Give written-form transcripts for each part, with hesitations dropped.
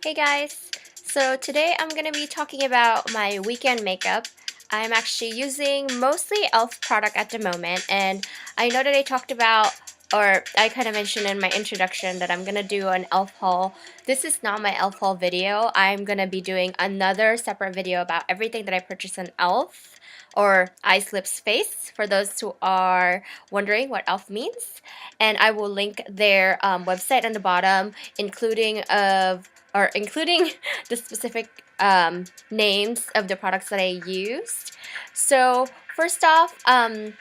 Hey guys! So today I'm going to be talking about my weekend makeup. I'm actually using mostly e.L.F product at the moment, and I know that I talked about, or I kind of mentioned in my introduction that I'm going to do an e.L.F haul. This is not my e.L.F haul video. I'm going to be doing another separate video about everything that I purchased in e.L.F. or Eyes, Lips, Face, for those who are wondering what e.L.F means. And I will link their website on the bottom, including the specific names of the products that I used. So first off, I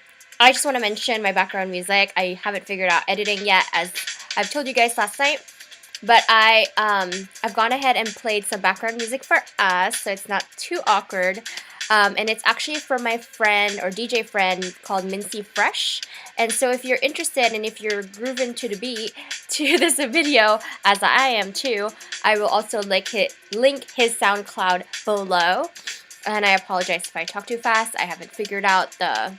just want to mention my background music. I haven't figured out editing yet, as I've told you guys last night. But I've gone ahead and played some background music for us, so it's not too awkward. And it's actually from my friend or DJ friend called Mincy Fresh. And so if you're interested and if you're grooving to the beat to this video, as I am too, I will also link his SoundCloud below. And I apologize if I talk too fast. I haven't figured out the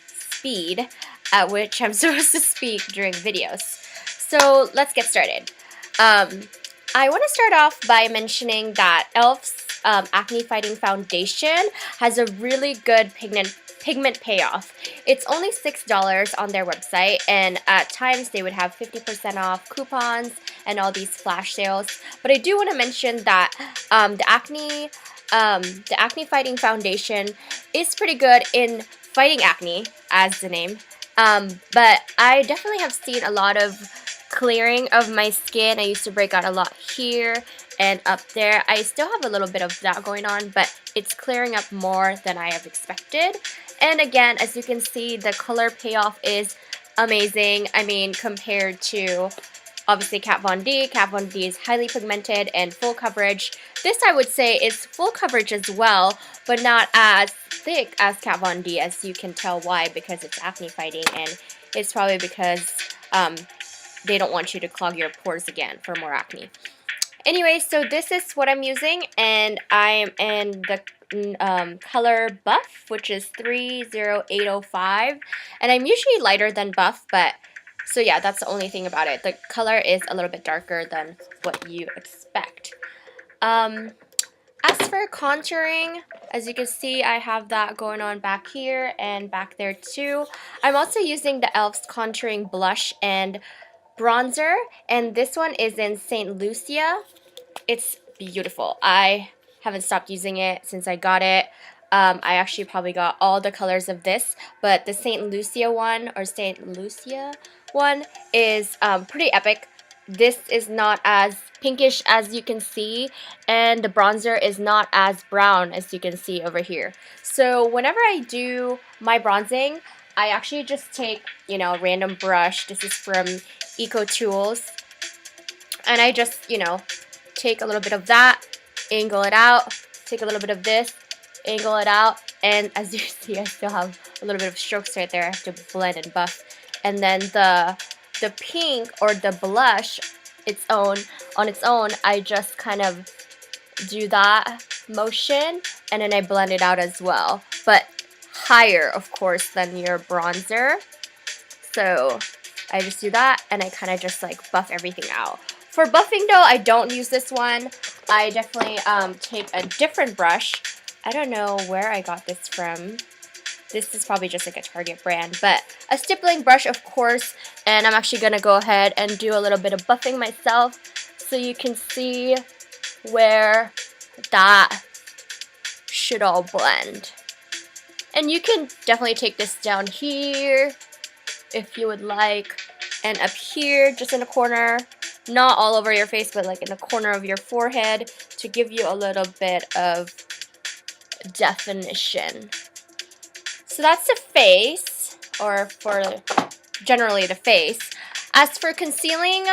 speed at which I'm supposed to speak during videos. So let's get started. I want to start off by mentioning that e.L.F's Acne Fighting Foundation has a really good pigment payoff. It's only $6 on their website, and at times they would have 50% off coupons and all these flash sales. But I do want to mention that the Acne Fighting Foundation is pretty good in fighting acne, as the name. But I definitely have seen a lot of clearing of my skin. I used to break out a lot here and up there. I still have a little bit of that going on, but it's clearing up more than I have expected. And again, as you can see, the color payoff is amazing. I mean, compared to obviously Kat Von D. Kat Von D is highly pigmented and full coverage. This, I would say, is full coverage as well, but not as thick as Kat Von D, as you can tell why, because it's acne fighting, and it's probably because they don't want you to clog your pores again for more acne. Anyway, so this is what I'm using, and I am in the color Buff, which is 30805, and I'm usually lighter than Buff, but so yeah, that's the only thing about it. The color is a little bit darker than what you expect. As for contouring, as you can see, I have that going on back here and back there too. I'm also using the e.L.F's contouring blush and bronzer, and this one is in St. Lucia. It's beautiful. I haven't stopped using it since I got it. I actually probably got all the colors of this, but the St. Lucia one is pretty epic. This is not as pinkish as you can see, and the bronzer is not as brown as you can see over here. So whenever I do my bronzing, I actually just take, you know, a random brush. This is from Eco Tools, and I just, you know, take a little bit of that, angle it out, take a little bit of this, angle it out, and as you see, I still have a little bit of strokes right there. I have to blend and buff. And then the pink, or the blush, on its own, I just kind of do that motion, and then I blend it out as well, but higher, of course, than your bronzer. So I just do that, and I kind of just like buff everything out. For buffing though, I don't use this one. I definitely take a different brush. I don't know where I got this from. This is probably just like a Target brand, but a stippling brush, of course, and I'm actually going to go ahead and do a little bit of buffing myself so you can see where that should all blend. And you can definitely take this down here if you would like, and up here, just in the corner, not all over your face, but like in the corner of your forehead, to give you a little bit of definition. So that's the face, or for generally the face. As for concealing,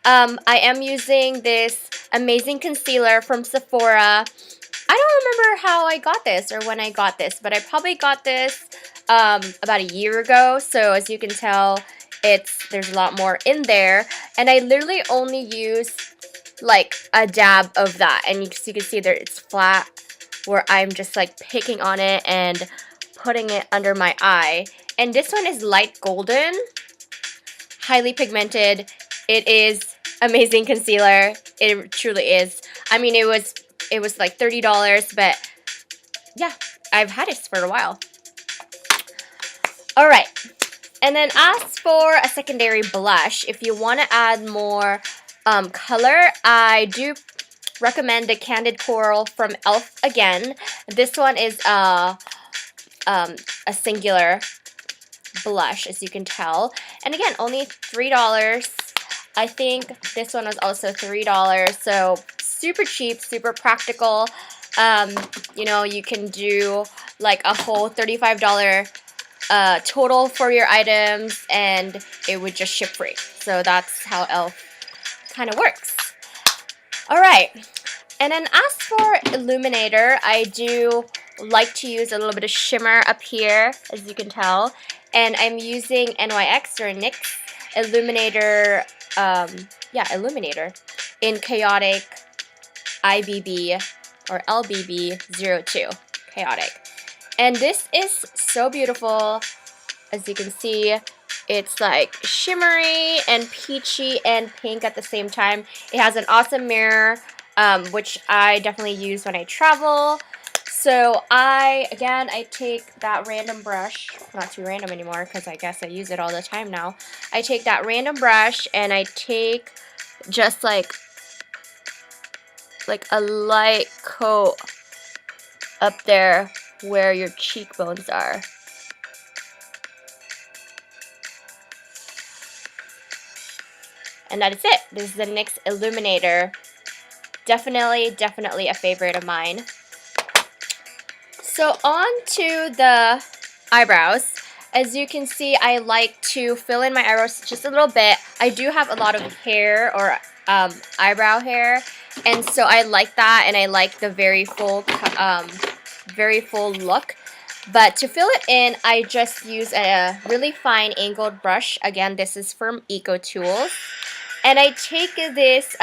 I am using this amazing concealer from Sephora. I don't remember how I got this or when I got this, but I probably got this about a year ago. So as you can tell, there's a lot more in there, and I literally only use like a dab of that, and you can see there it's flat, where I'm just like picking on it and putting it under my eye. And this one is light golden, highly pigmented. It is amazing concealer. It truly is. I mean, it was like $30, but yeah, I've had it for a while. All right. And then as for a secondary blush, if you want to add more color, I do recommend the Candid Coral from E.L.F. again. This one is a singular blush, as you can tell. And again, only $3. I think this one was also $3, so super cheap, super practical. You know, you can do like a whole $35 total for your items, and it would just ship free. So that's how E.L.F. kind of works. All right, and then as for Illuminator, I do like to use a little bit of shimmer up here, as you can tell, and I'm using NYX or NYX Illuminator, Illuminator in Chaotic IBB or LBB02, Chaotic. And this is so beautiful. As you can see, it's like shimmery and peachy and pink at the same time. It has an awesome mirror, which I definitely use when I travel. So I take that random brush, not too random anymore because I guess I use it all the time now. I take that random brush and I take just like a light coat up there where your cheekbones are. And that is it. This is the NYX Illuminator. Definitely a favorite of mine. So on to the eyebrows. As you can see, I like to fill in my eyebrows just a little bit. I do have a lot of hair or eyebrow hair, and so I like that, and I like the very full look. But to fill it in, I just use a really fine angled brush. Again, this is from Eco Tools. And I take this,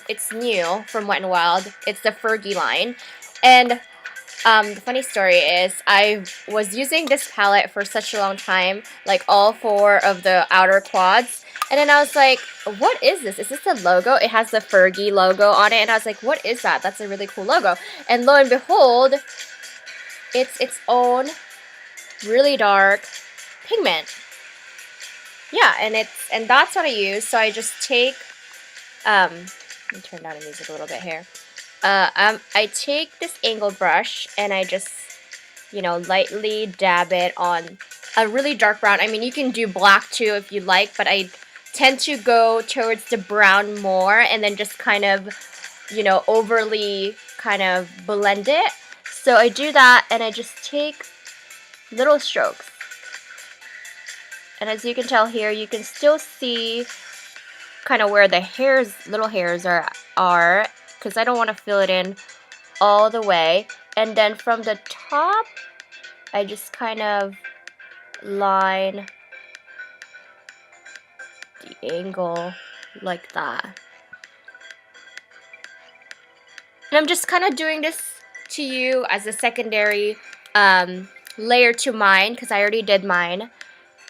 it's new from Wet n Wild. It's the Fergie line. And the funny story is I was using this palette for such a long time, like all 4 of the outer quads. And then I was like, what is this? Is this a logo? It has the Fergie logo on it. And I was like, what is that? That's a really cool logo. And lo and behold, it's its own really dark pigment. Yeah, and that's what I use. So I just take, let me turn down the music a little bit here. I take this angled brush and I just, lightly dab it on a really dark brown. I mean, you can do black too if you like, but I tend to go towards the brown more and then just kind of, overly kind of blend it. So I do that and I just take little strokes. And as you can tell here, you can still see kind of where the little hairs are, because I don't want to fill it in all the way. And then from the top, I just kind of line the angle like that. And I'm just kind of doing this to you as a secondary layer to mine, because I already did mine.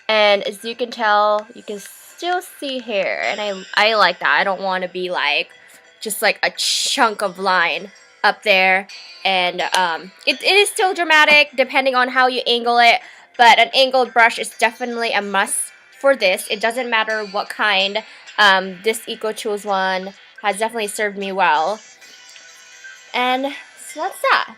And as you can tell, you can still see hair, and I like that. I don't want to be like just like a chunk of line up there. And it is still dramatic depending on how you angle it, but an angled brush is definitely a must for this. It doesn't matter what kind. This Eco Tools one has definitely served me well. And so that's that.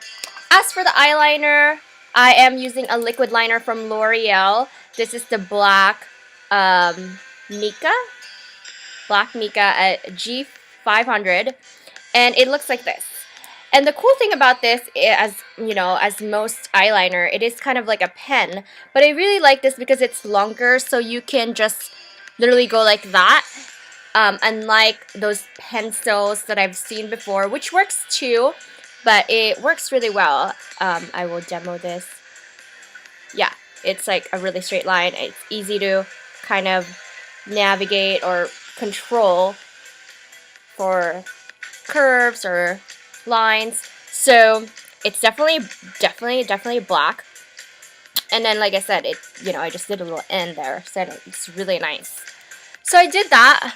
As for the eyeliner, I am using a liquid liner from L'Oreal. This is the Black Mica at G500, and it looks like this. And the cool thing about this is, as most eyeliner, it is kind of like a pen, but I really like this because it's longer, so you can just literally go like that, unlike those pencils that I've seen before, which works too, but it works really well. I will demo this. Yeah, it's like a really straight line. It's easy to kind of navigate or control for curves or lines. So it's definitely black. And then, like I said, I just did a little end there, so it's really nice. So I did that,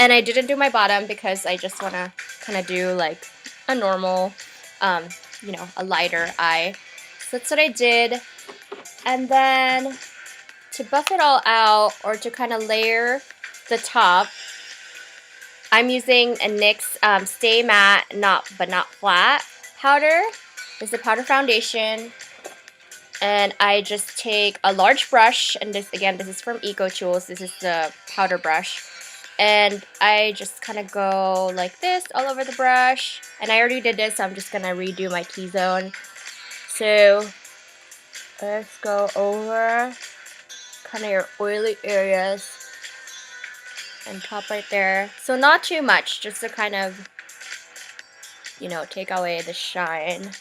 And I didn't do my bottom because I just want to kind of do like a normal, you know, a lighter eye. So that's what I did. And then to buff it all out, or to kind of layer the top, I'm using a NYX Stay Matte but not Flat powder. This is a powder foundation. And I just take a large brush, and this is from Eco Tools. This is the powder brush. And I just kind of go like this all over the brush. And I already did this, so I'm just going to redo my T-zone. So let's go over kind of your oily areas and top right there. So not too much, just to kind of, you know, take away the shine.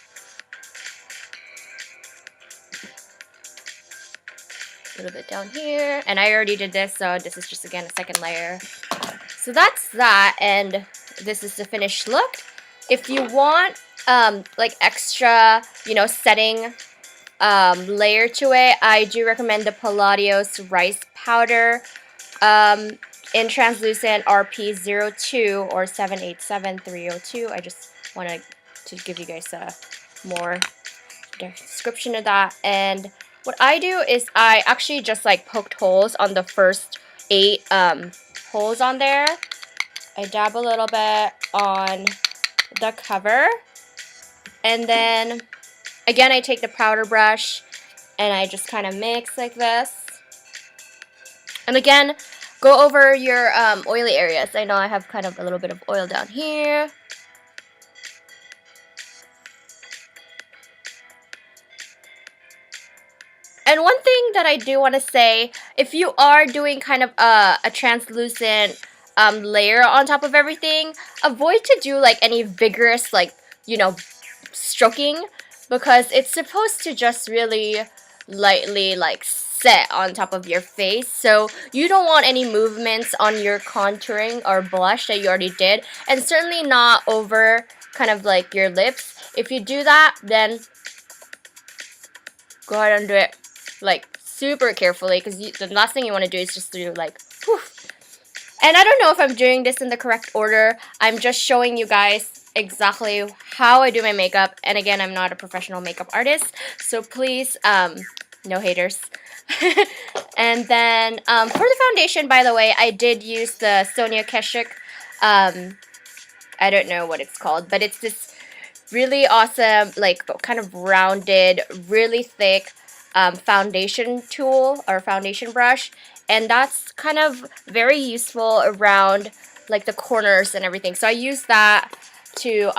A little bit down here, and I already did this, so this is just again a second layer. So that's that, and this is the finished look. If you want like extra, you know, setting layer to it, I do recommend the Palladio's rice powder in translucent RP02 or 787302. I just wanted to give you guys a more description of that. And what I do is I actually just like poked holes on the first 8 holes on there. I dab a little bit on the cover, and then again I take the powder brush and I just kind of mix like this. And again, go over your oily areas. I know I have kind of a little bit of oil down here. And one thing that I do want to say, if you are doing kind of a translucent layer on top of everything, avoid to do like any vigorous, like, you know, stroking, because it's supposed to just really lightly like set on top of your face. So you don't want any movements on your contouring or blush that you already did, and certainly not over kind of like your lips. If you do that, then go ahead and do it like super carefully, because the last thing you want to do is just do like poof. And I don't know if I'm doing this in the correct order. I'm just showing you guys exactly how I do my makeup. And again, I'm not a professional makeup artist, so please, no haters. And then for the foundation, by the way, I did use the Sonia Keshik. I don't know what it's called, but it's this really awesome, like kind of rounded, really thick foundation tool or foundation brush, and that's kind of very useful around like the corners and everything. So I use that to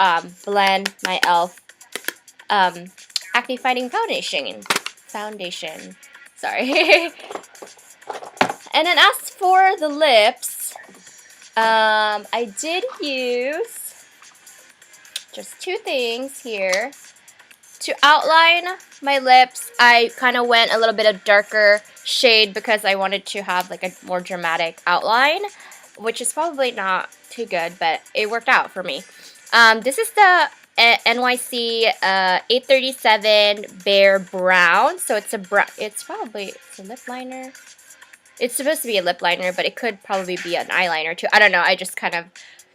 blend my E.L.F. Acne Fighting Foundation. Sorry. And then as for the lips, I did use just 2 things here. To outline my lips, I kind of went a little bit of darker shade because I wanted to have like a more dramatic outline, which is probably not too good, but it worked out for me. This is the NYC 837 Bare Brown. So it's a brown. It's a lip liner. It's supposed to be a lip liner, but it could probably be an eyeliner too. I don't know. I just kind of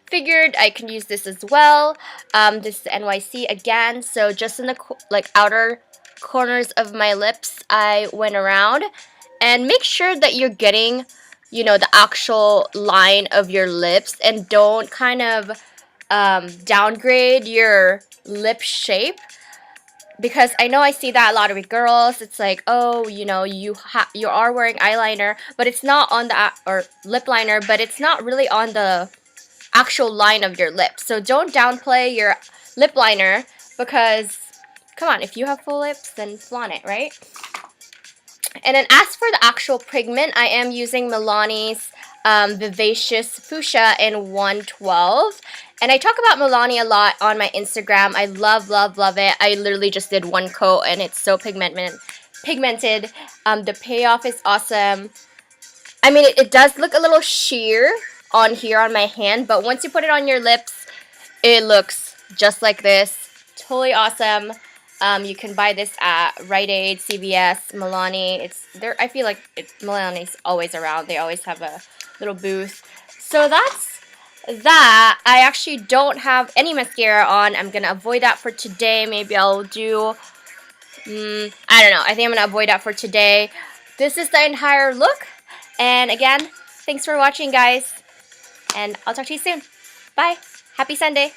figured I can use this as well. This is the NYC again, so just in the like outer corners of my lips I went around, and make sure that you're getting, you know, the actual line of your lips, and don't kind of downgrade your lip shape, because I know I see that a lot with girls. It's like, oh, you know, you are wearing eyeliner, but it's not on the or lip liner, but it's not really on the actual line of your lips. So don't downplay your lip liner, because come on, if you have full lips, then flaunt it, right? And then as for the actual pigment, I am using Milani's Vivacious Fushia in 112. And I talk about Milani a lot on my Instagram. I love, love, love it. I literally just did 1 coat and it's so pigmented. The payoff is awesome. I mean, it does look a little sheer on here on my hand, but once you put it on your lips, it looks just like this. Totally awesome. You can buy this at Rite Aid, CVS, Milani. It's there. I feel like Milani's always around. They always have a little booth. So that's that, I actually don't have any mascara on. I'm gonna avoid that for today. Maybe I'll do, I don't know. I think I'm gonna avoid that for today. This is the entire look. And again, thanks for watching, guys. And I'll talk to you soon. Bye. Happy Sunday.